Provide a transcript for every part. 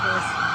this.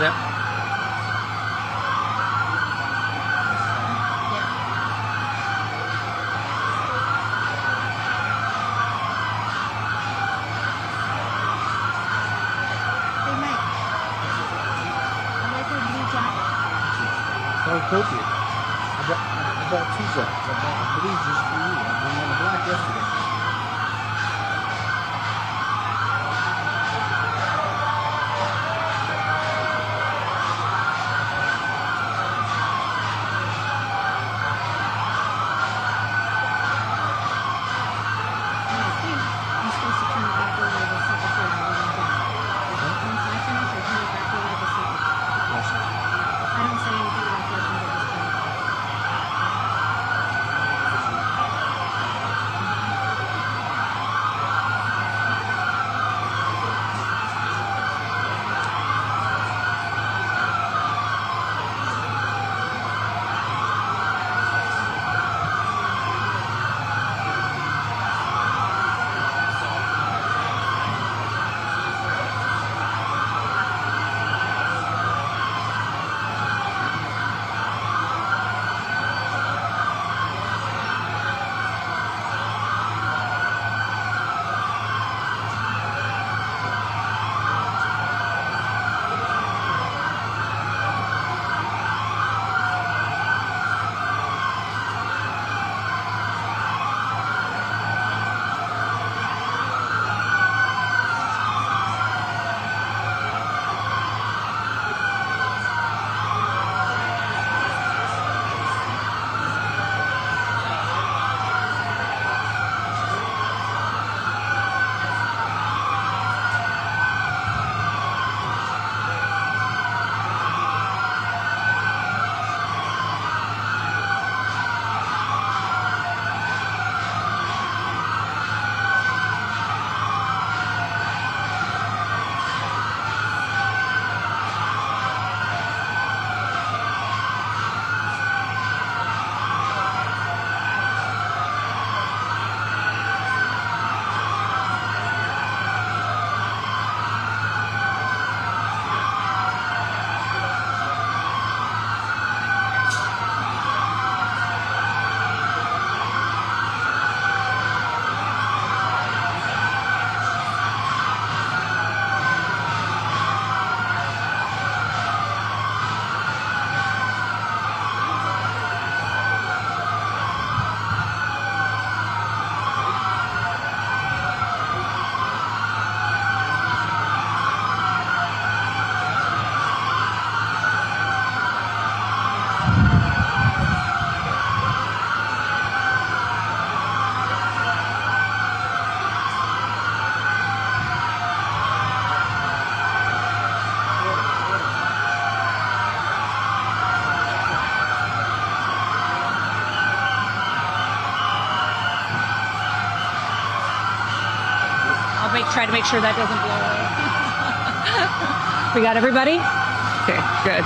Zip. appropriate. I bought 2 drugs. I believe just for you. I went on the block yesterday. Try to make sure that doesn't blow away. We got everybody? Okay, good.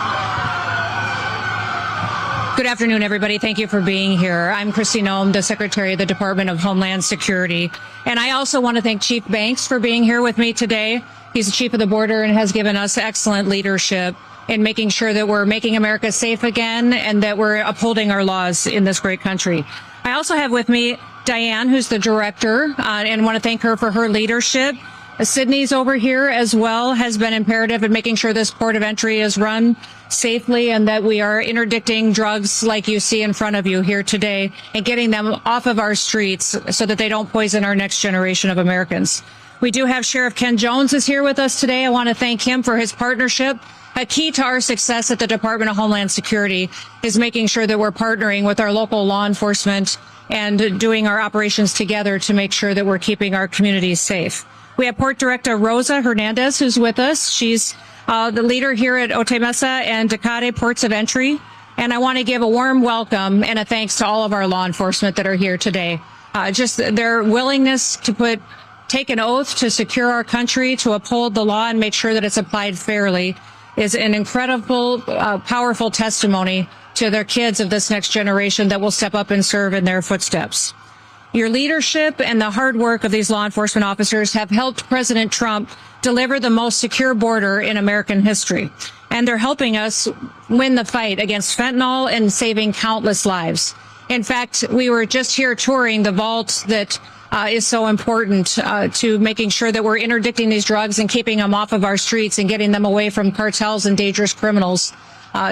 Good afternoon, everybody. Thank you for being here. I'm Kristi Noem, the Secretary of the Department of Homeland Security. And I also want to thank Chief Banks for being here with me today. He's the Chief of the Border and has given us excellent leadership in making sure that we're making America safe again and that we're upholding our laws in this great country. I also have with me Diane, who's the director, and want to thank her for her leadership. Sydney's over here as well, has been imperative in making sure this port of entry is run safely and that we are interdicting drugs like you see in front of you here today and getting them off of our streets so that they don't poison our next generation of Americans. We do have Sheriff Ken Jones is here with us today. I want to thank him for his partnership. A key to our success at the Department of Homeland Security is making sure that we're partnering with our local law enforcement and doing our operations together to make sure that we're keeping our communities safe. We have Port Director Rosa Hernandez, who's with us. She's the leader here at Otemesa and Tecate Ports of Entry. And I want to give a warm welcome and a thanks to all of our law enforcement that are here today. Just their willingness to take an oath to secure our country, to uphold the law and make sure that it's applied fairly is an incredible, powerful testimony to their kids of this next generation that will step up and serve in their footsteps. Your leadership and the hard work of these law enforcement officers have helped President Trump deliver the most secure border in American history. And they're helping us win the fight against fentanyl and saving countless lives. In fact, we were just here touring the vault that is so important to making sure that we're interdicting these drugs and keeping them off of our streets and getting them away from cartels and dangerous criminals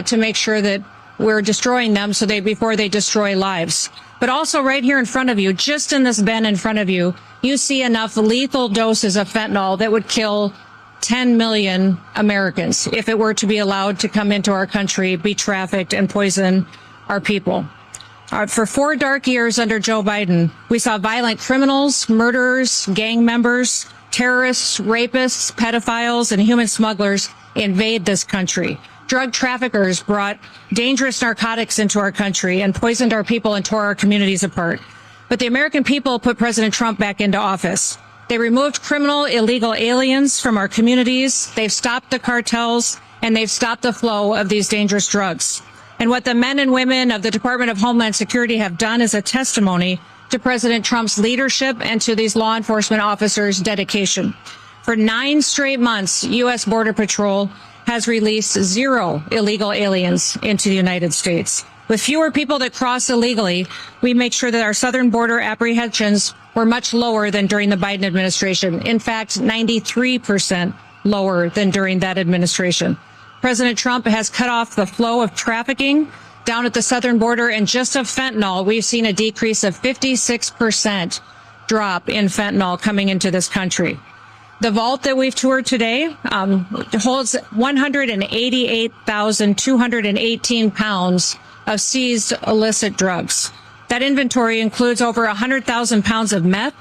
to make sure that we're destroying them before they destroy lives. But also right here in front of you, just in this bin in front of you, you see enough lethal doses of fentanyl that would kill 10 million Americans if it were to be allowed to come into our country, be trafficked, and poison our people. For 4 dark years under Joe Biden, we saw violent criminals, murderers, gang members, terrorists, rapists, pedophiles, and human smugglers invade this country. Drug traffickers brought dangerous narcotics into our country and poisoned our people and tore our communities apart. But the American people put President Trump back into office. They removed criminal, illegal aliens from our communities. They've stopped the cartels, and they've stopped the flow of these dangerous drugs. And what the men and women of the Department of Homeland Security have done is a testimony to President Trump's leadership and to these law enforcement officers' dedication. For 9 straight months, U.S. Border Patrol has released 0 illegal aliens into the United States. With fewer people that cross illegally, we make sure that our southern border apprehensions were much lower than during the Biden administration. In fact, 93% lower than during that administration. President Trump has cut off the flow of trafficking down at the southern border, and just of fentanyl, we've seen a decrease of 56% drop in fentanyl coming into this country. The vault that we've toured today holds 188,218 pounds of seized illicit drugs. That inventory includes over 100,000 pounds of meth,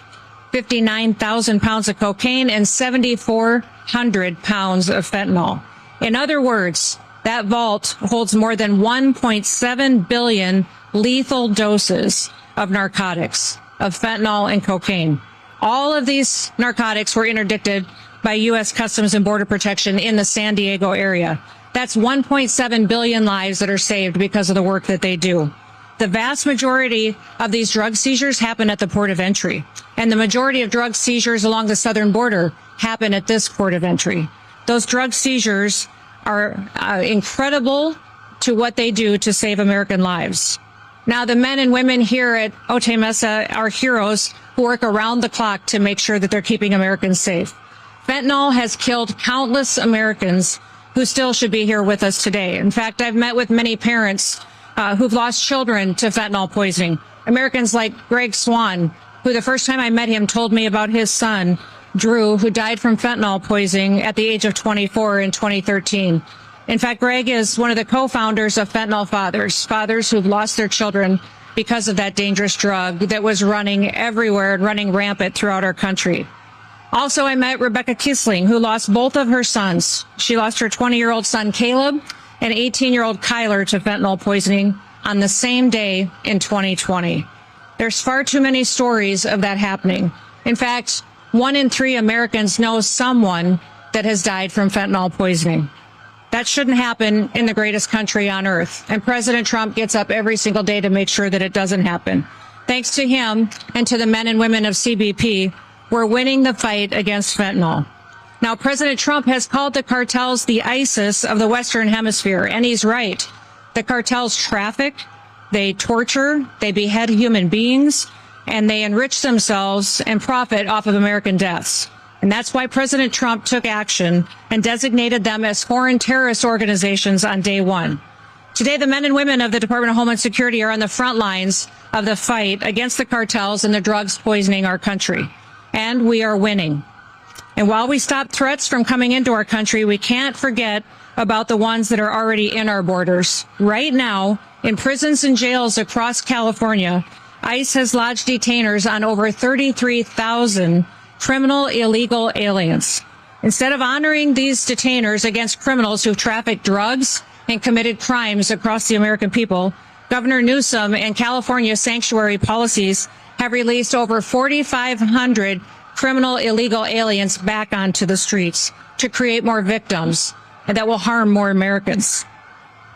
59,000 pounds of cocaine, and 7,400 pounds of fentanyl. In other words, that vault holds more than 1.7 billion lethal doses of narcotics, of fentanyl and cocaine. All of these narcotics were interdicted by U.S. Customs and Border Protection in the San Diego area. That's 1.7 billion lives that are saved because of the work that they do. The vast majority of these drug seizures happen at the port of entry, and the majority of drug seizures along the southern border happen at this port of entry. Those drug seizures are incredible to what they do to save American lives. Now, the men and women here at Otay Mesa are heroes who work around the clock to make sure that they're keeping Americans safe. Fentanyl has killed countless Americans who still should be here with us today. In fact, I've met with many parents who've lost children to fentanyl poisoning. Americans like Greg Swan, who the first time I met him told me about his son, Drew, who died from fentanyl poisoning at the age of 24 in 2013. In fact, Greg is one of the co-founders of Fentanyl Fathers, fathers who've lost their children because of that dangerous drug that was running everywhere and running rampant throughout our country. Also, I met Rebecca Kisling, who lost both of her sons. She lost her 20-year-old son, Caleb, and 18-year-old Kyler to fentanyl poisoning on the same day in 2020. There's far too many stories of that happening. In fact, 1 in 3 Americans know someone that has died from fentanyl poisoning. That shouldn't happen in the greatest country on earth. And President Trump gets up every single day to make sure that it doesn't happen. Thanks to him and to the men and women of CBP, we're winning the fight against fentanyl. Now, President Trump has called the cartels the ISIS of the Western Hemisphere, and he's right. The cartels traffic, they torture, they behead human beings, and they enrich themselves and profit off of American deaths. And that's why President Trump took action and designated them as foreign terrorist organizations on day one. Today, the men and women of the Department of Homeland Security are on the front lines of the fight against the cartels and the drugs poisoning our country. And we are winning. And while we stop threats from coming into our country, we can't forget about the ones that are already in our borders. Right now, in prisons and jails across California, ICE has lodged detainers on over 33,000 criminal illegal aliens. Instead of honoring these detainers against criminals who've trafficked drugs and committed crimes across the American people, Governor Newsom and California sanctuary policies have released over 4,500 criminal illegal aliens back onto the streets to create more victims and that will harm more Americans.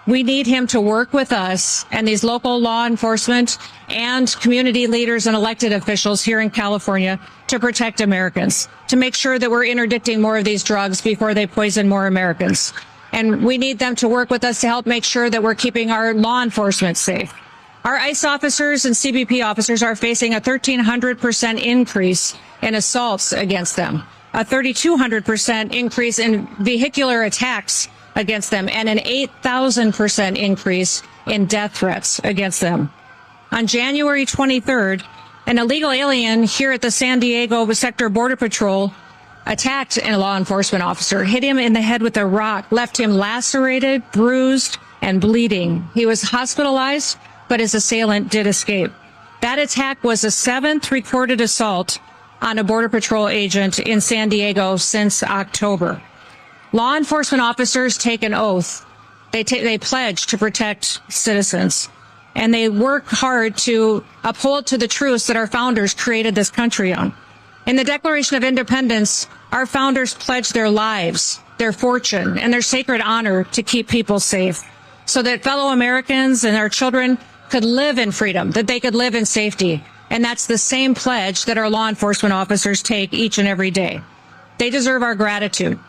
We need him to work with us and these local law enforcement and community leaders and elected officials here in California to protect Americans, to make sure that we're interdicting more of these drugs before they poison more Americans. And we need them to work with us to help make sure that we're keeping our law enforcement safe. Our ICE officers and CBP officers are facing a 1,300% increase in assaults against them, a 3,200% increase in vehicular attacks against them, and an 8,000% increase in death threats against them. On January 23rd, an illegal alien here at the San Diego Sector Border Patrol attacked a law enforcement officer, hit him in the head with a rock, left him lacerated, bruised, and bleeding. He was hospitalized, but his assailant did escape. That attack was the 7th recorded assault on a Border Patrol agent in San Diego since October. Law enforcement officers take an oath. They pledge to protect citizens, and they work hard to uphold to the truths that our founders created this country on. In the Declaration of Independence, our founders pledged their lives, their fortune, and their sacred honor to keep people safe so that fellow Americans and our children could live in freedom, that they could live in safety. And that's the same pledge that our law enforcement officers take each and every day. They deserve our gratitude.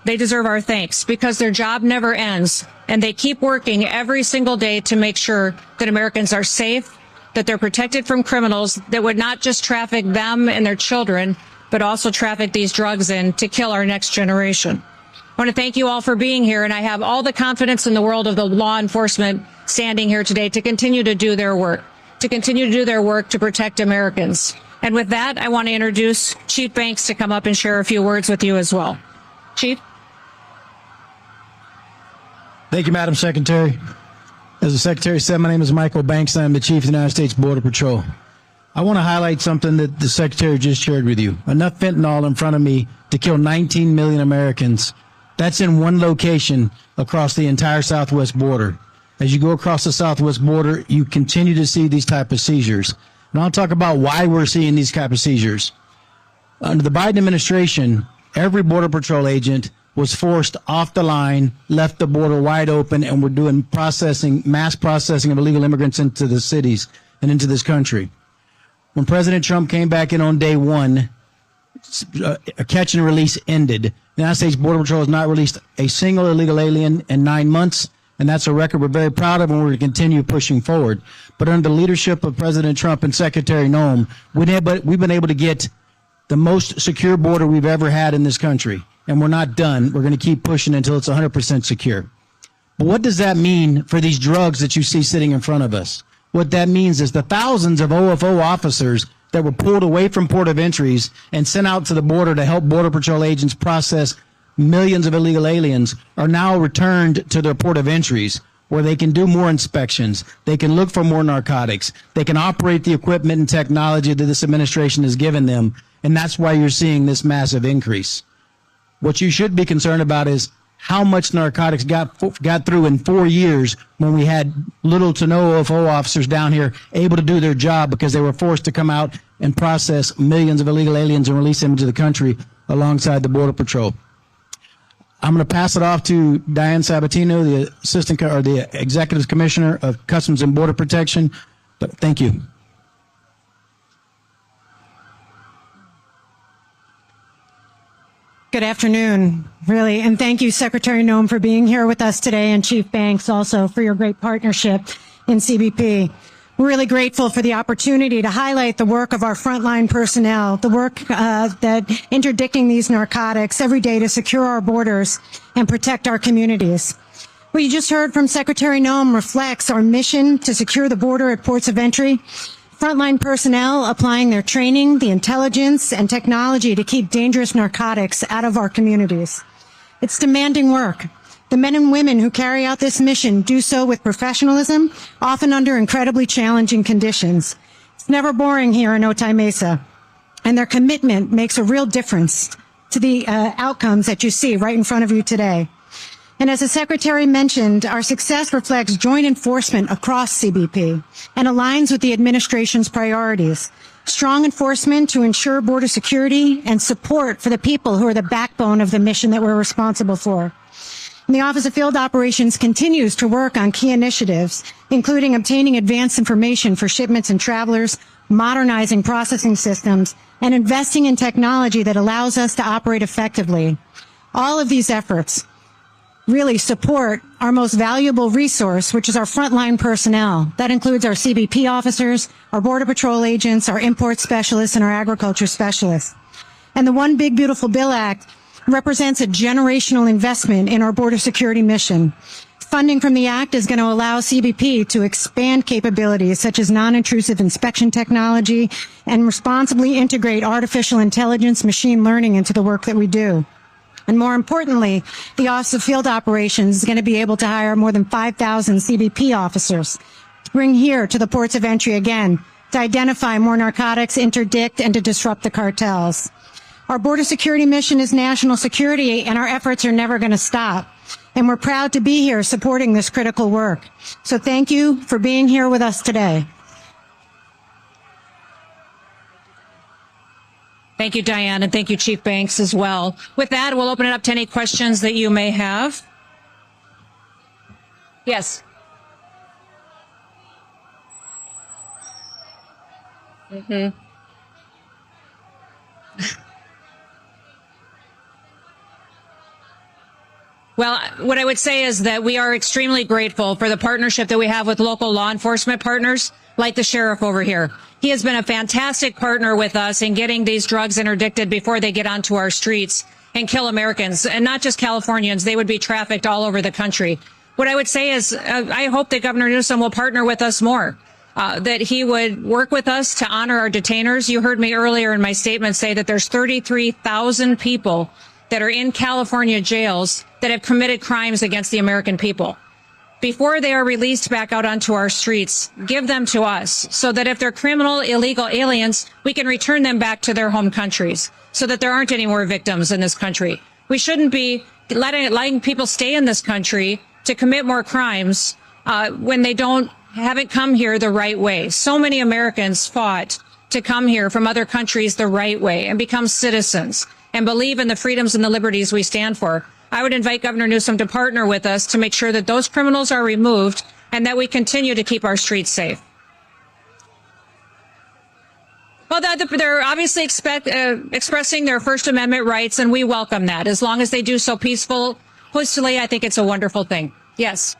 They deserve our thanks because their job never ends, and they keep working every single day to make sure that Americans are safe, that they're protected from criminals that would not just traffic them and their children, but also traffic these drugs in to kill our next generation. I want to thank you all for being here, and I have all the confidence in the world of the law enforcement standing here today to continue to do their work, to protect Americans. And with that, I want to introduce Chief Banks to come up and share a few words with you as well. Chief? Thank you, Madam Secretary. As the Secretary said, my name is Michael Banks, and I'm the Chief of the United States Border Patrol. I want to highlight something that the Secretary just shared with you. Enough fentanyl in front of me to kill 19 million Americans. That's in one location across the entire southwest border. As you go across the southwest border, you continue to see these type of seizures. And I'll talk about why we're seeing these type of seizures. Under the Biden administration, every Border Patrol agent was forced off the line, left the border wide open, and we're doing mass processing of illegal immigrants into the cities and into this country. When President Trump came back in on day one, a catch and release ended. The United States Border Patrol has not released a single illegal alien in 9 months, and that's a record we're very proud of, and we're going to continue pushing forward. But under the leadership of President Trump and Secretary Noem, we've been able to get the most secure border we've ever had in this country. And we're not done. We're going to keep pushing until it's 100% secure. But what does that mean for these drugs that you see sitting in front of us? What that means is the thousands of OFO officers that were pulled away from port of entries and sent out to the border to help Border Patrol agents process millions of illegal aliens are now returned to their port of entries, where they can do more inspections, they can look for more narcotics, they can operate the equipment and technology that this administration has given them, and that's why you're seeing this massive increase. What you should be concerned about is how much narcotics got through in 4 years when we had little to no OFO officers down here able to do their job because they were forced to come out and process millions of illegal aliens and release them into the country alongside the Border Patrol. I'm going to pass it off to Diane Sabatino, the Executive Commissioner of Customs and Border Protection. But thank you. Good afternoon, really, and thank you, Secretary Noem, for being here with us today, and Chief Banks also for your great partnership in CBP. We're really grateful for the opportunity to highlight the work of our frontline personnel, the work that interdicting these narcotics every day to secure our borders and protect our communities. What you just heard from Secretary Noem reflects our mission to secure the border at ports of entry. Frontline personnel applying their training, the intelligence, and technology to keep dangerous narcotics out of our communities. It's demanding work. The men and women who carry out this mission do so with professionalism, often under incredibly challenging conditions. It's never boring here in Otay Mesa, and their commitment makes a real difference to the outcomes that you see right in front of you today. And as the Secretary mentioned, our success reflects joint enforcement across CBP and aligns with the administration's priorities. Strong enforcement to ensure border security and support for the people who are the backbone of the mission that we're responsible for. And the Office of Field Operations continues to work on key initiatives, including obtaining advanced information for shipments and travelers, modernizing processing systems, and investing in technology that allows us to operate effectively. All of these efforts really support our most valuable resource, which is our frontline personnel. That includes our CBP officers, our Border Patrol agents, our import specialists, and our agriculture specialists. And the One Big Beautiful Bill Act represents a generational investment in our border security mission. funding from the Act is going to allow CBP to expand capabilities such as non-intrusive inspection technology and responsibly integrate artificial intelligence, machine learning into the work that we do. And more importantly, the Office of Field Operations is going to be able to hire more than 5,000 CBP officers to bring here to the ports of entry again, to identify more narcotics, interdict, and to disrupt the cartels. Our border security mission is national security, and our efforts are never going to stop. And we're proud to be here supporting this critical work. So thank you for being here with us today. Thank you, Diane, and thank you, Chief Banks, as well. With that, we'll open it up to any questions that you may have. Yes. Well, what I would say is that we are extremely grateful for the partnership that we have with local law enforcement partners like the sheriff over here. He has been a fantastic partner with us in getting these drugs interdicted before they get onto our streets and kill Americans, and not just Californians. They would be trafficked all over the country. What I would say is I hope that Governor Newsom will partner with us more, that he would work with us to honor our detainers. You heard me earlier in my statement say that there's 33,000 people that are in California jails that have committed crimes against the American people. Before they are released back out onto our streets, give them to us so that if they're criminal, illegal aliens, we can return them back to their home countries so that there aren't any more victims in this country. We shouldn't be letting people stay in this country to commit more crimes when they haven't come here the right way. So many Americans fought to come here from other countries the right way and become citizens and believe in the freedoms and the liberties we stand for. I would invite Governor Newsom to partner with us to make sure that those criminals are removed and that we continue to keep our streets safe. Well, they're obviously expressing their First Amendment rights, and we welcome that. As long as they do so peacefully, I think it's a wonderful thing. Yes.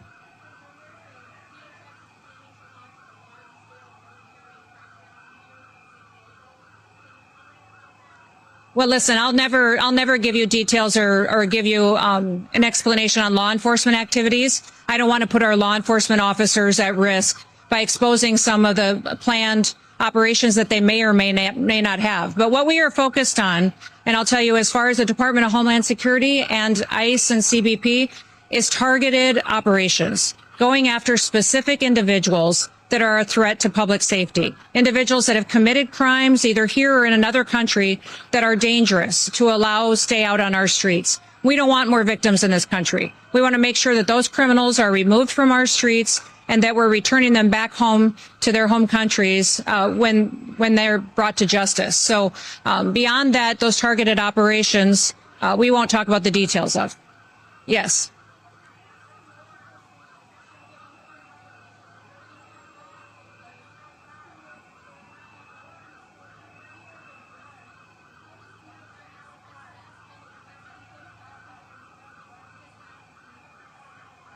Well, listen, I'll never give you details or give you an explanation on law enforcement activities. I don't want to put our law enforcement officers at risk by exposing some of the planned operations that they may or may not have. But what we are focused on, and I'll tell you, as far as the Department of Homeland Security and ICE and CBP, is targeted operations, going after specific individuals that are a threat to public safety, individuals that have committed crimes either here or in another country that are dangerous to stay out on our streets. We don't want more victims in this country. We want to make sure that those criminals are removed from our streets and that we're returning them back home to their home countries when they're brought to justice. So beyond that, those targeted operations, we won't talk about the details of. Yes.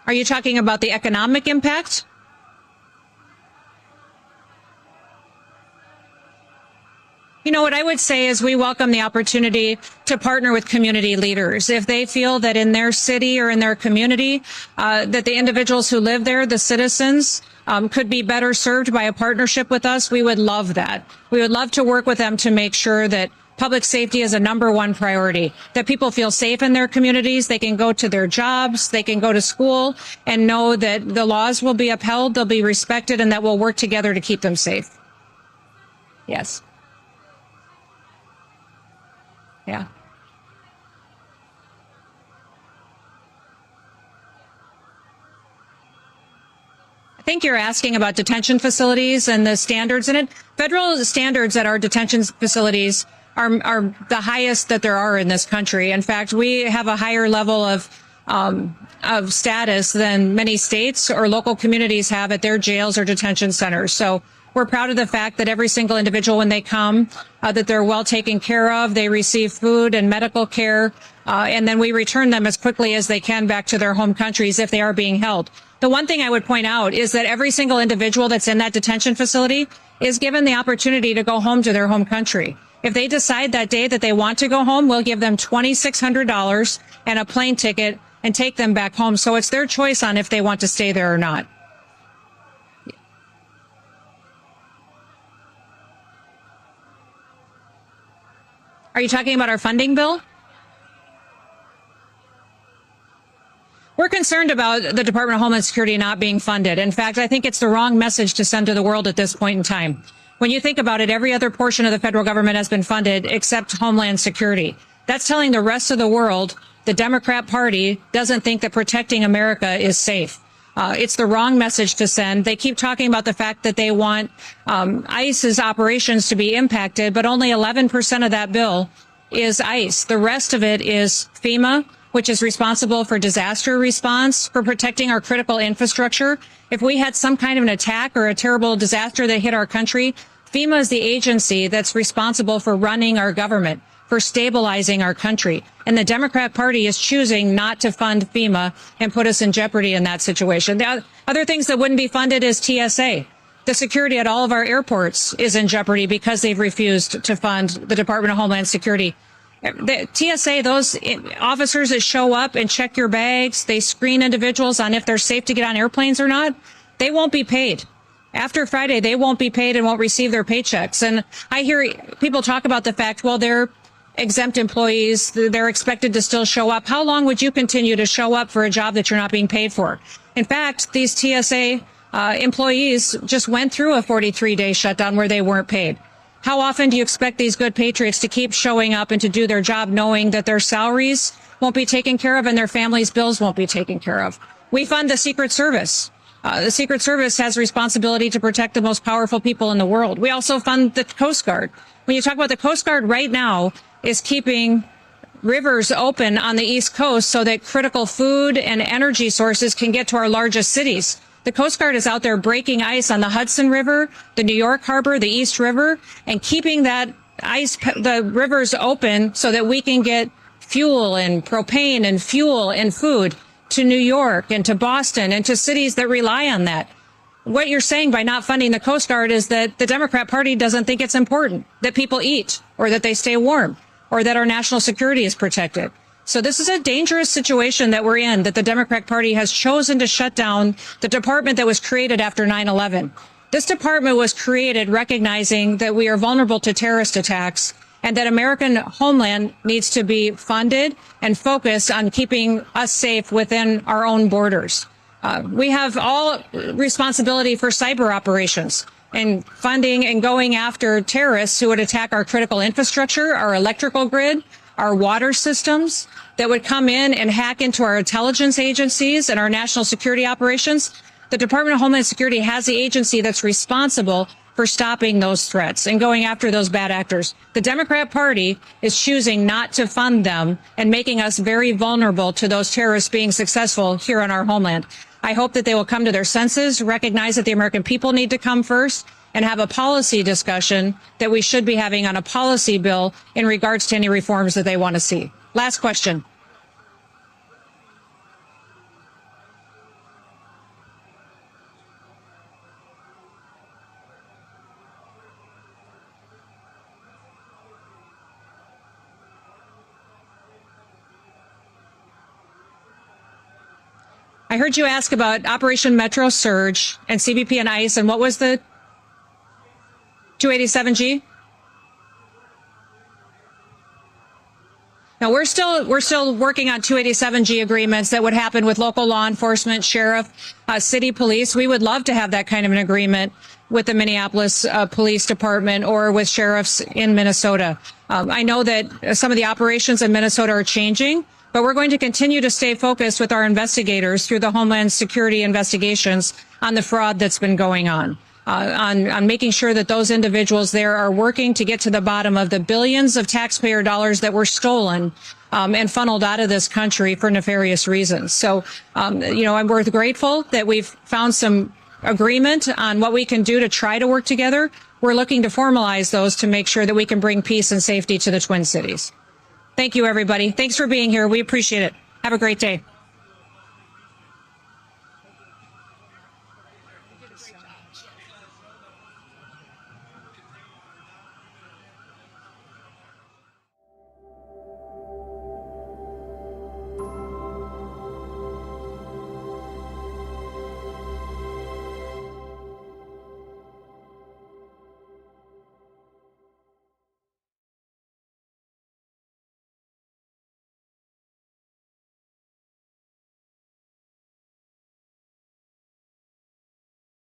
Are you talking about the economic impact? You know, what I would say is we welcome the opportunity to partner with community leaders. If they feel that in their city or in their community, that the individuals who live there, the citizens, could be better served by a partnership with us, we would love that. We would love to work with them to make sure that public safety is a #1 priority, that people feel safe in their communities, they can go to their jobs, they can go to school, and know that the laws will be upheld, they'll be respected, and that we'll work together to keep them safe. Yes. Yeah. I think you're asking about detention facilities and the standards in it. Federal standards at our detention facilities are the highest that there are in this country. In fact, we have a higher level of status than many states or local communities have at their jails or detention centers. So we're proud of the fact that every single individual, when they come, that they're well taken care of, they receive food and medical care, and then we return them as quickly as they can back to their home countries if they are being held. The one thing I would point out is that every single individual that's in that detention facility is given the opportunity to go home to their home country. If they decide that day that they want to go home, we'll give them $2,600 and a plane ticket and take them back home. So it's their choice on if they want to stay there or not. Are you talking about our funding bill? We're concerned about the Department of Homeland Security not being funded. In fact, I think it's the wrong message to send to the world at this point in time. When you think about it, every other portion of the federal government has been funded except Homeland Security. That's telling the rest of the world the Democrat Party doesn't think that protecting America is safe. It's the wrong message to send. They keep talking about the fact that they want ICE's operations to be impacted, but only 11% of that bill is ICE. The rest of it is FEMA, which is responsible for disaster response, for protecting our critical infrastructure. If we had some kind of an attack or a terrible disaster that hit our country, FEMA is the agency that's responsible for running our government, for stabilizing our country. And the Democrat Party is choosing not to fund FEMA and put us in jeopardy in that situation. The other things that wouldn't be funded is TSA. The security at all of our airports is in jeopardy because they've refused to fund the Department of Homeland Security. The TSA, those officers that show up and check your bags, they screen individuals on if they're safe to get on airplanes or not, they won't be paid. After Friday, they won't be paid and won't receive their paychecks. And I hear people talk about the fact, well, they're exempt employees, they're expected to still show up. How long would you continue to show up for a job that you're not being paid for? In fact, these TSA employees just went through a 43-day shutdown where they weren't paid. How often do you expect these good patriots to keep showing up and to do their job knowing that their salaries won't be taken care of and their families' bills won't be taken care of? We fund the Secret Service. The Secret Service has responsibility to protect the most powerful people in the world. We also fund the Coast Guard. When you talk about the Coast Guard right now is keeping rivers open on the East Coast so that critical food and energy sources can get to our largest cities. The Coast Guard is out there breaking ice on the Hudson River, the New York Harbor, the East River, and keeping that ice, the rivers open so that we can get fuel and propane and fuel and food to New York and to Boston and to cities that rely on that. What you're saying by not funding the Coast Guard is that the Democrat Party doesn't think it's important that people eat or that they stay warm or that our national security is protected. So this is a dangerous situation that we're in, that the Democrat Party has chosen to shut down the department that was created after 9/11. This department was created recognizing that we are vulnerable to terrorist attacks and that American homeland needs to be funded and focused on keeping us safe within our own borders. We have all responsibility for cyber operations and funding and going after terrorists who would attack our critical infrastructure, our electrical grid, our water systems, that would come in and hack into our intelligence agencies and our national security operations. The Department of Homeland Security has the agency that's responsible for stopping those threats and going after those bad actors. The Democrat Party is choosing not to fund them and making us very vulnerable to those terrorists being successful here on our homeland. I hope that they will come to their senses, recognize that the American people need to come first, and have a policy discussion that we should be having on a policy bill in regards to any reforms that they want to see. Last question. I heard you ask about Operation Metro Surge and CBP and ICE, and what was the 287G? Now we're still working on 287G agreements that would happen with local law enforcement, sheriff, city police. We would love to have that kind of an agreement with the Minneapolis Police Department or with sheriffs in Minnesota. I know that some of the operations in Minnesota are changing, but we're going to continue to stay focused with our investigators through the Homeland Security investigations on the fraud that's been going on making sure that those individuals there are working to get to the bottom of the billions of taxpayer dollars that were stolen and funneled out of this country for nefarious reasons. So, we're grateful that we've found some agreement on what we can do to try to work together. We're looking to formalize those to make sure that we can bring peace and safety to the Twin Cities. Thank you, everybody. Thanks for being here. We appreciate it. Have a great day.